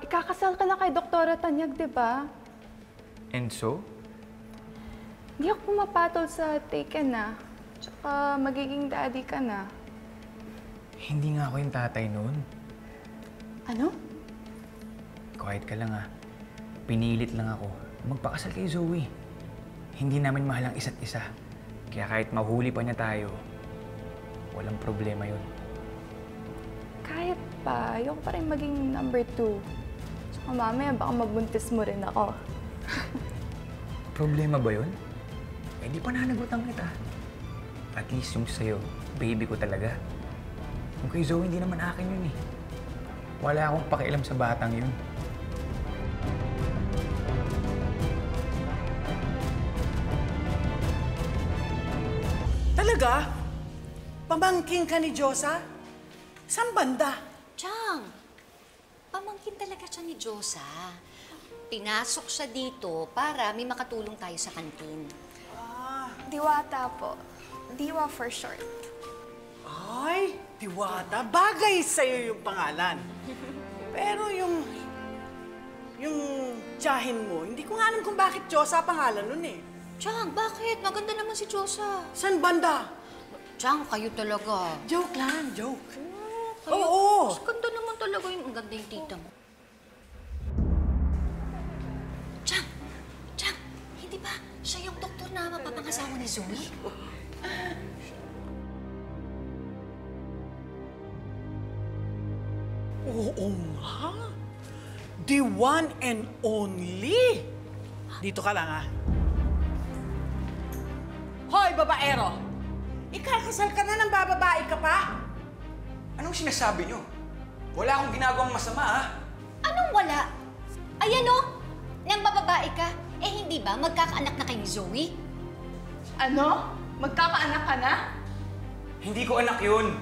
ikakasal ka na kay Doktora Tanyag, di ba? And so? Hindi ako pumapatol sa taken na. Tsaka magiging daddy ka na. Hindi nga ako yung tatay noon. Ano? Quiet ka lang Pinilit lang ako. Magpakasal kay Zoe. Hindi namin mahal ang isa't isa. Kaya kahit mahuli pa niya tayo, walang problema yun. Kahit pa, ayoko pa rin maging number 2. Tsaka mamaya baka mabuntis mo rin ako. Problema ba yun? Eh di pa nanagutan kita. At least yung sa'yo, baby ko talaga. Yung kay Zoe, hindi naman akin yun Wala akong pakialam sa batang yun. Talaga? Pamangking ka ni Diyosa? Saan banda? Chang, pamangkin talaga siya ni Diyosa. Pinasok siya dito para may makatulong tayo sa kantin. Diwata po. Diwa for short. Ay, Diwata. Bagay sa'yo yung pangalan. Pero yung tiyahin mo, hindi ko nga alam kung bakit Diyosa pangalan nun Chang, bakit? Maganda naman si Diyosa. Saan banda? Chang, kayo talaga. Joke lang, joke. Kayo, Oo. mas ganda naman talaga yung ang ganda yung tita mo. Chang, hindi ba siya yung doktor na mapapangasawa ni Zoe? Oo nga. The one and only. Dito ka lang, Hoy, babaero! Ikakasal ka na ng bababae ka pa? Anong sinasabi niyo? Wala akong ginagawang masama, Anong wala? Ayan nang bababae ka. Eh hindi ba magkakaanak na kay ni Zoe? Ano? Magkakaanak ka na? Hindi ko anak yun.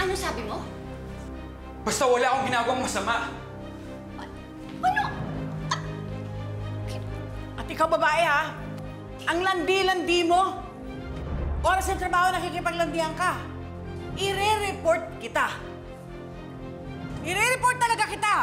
Ano sabi mo? Basta wala akong ginagawang masama. Ano? At ikaw, babae, ang landi-landi mo. Oras ng trabaho, nakikipaglandian ka. I-re-report kita. I-re-report talaga kita!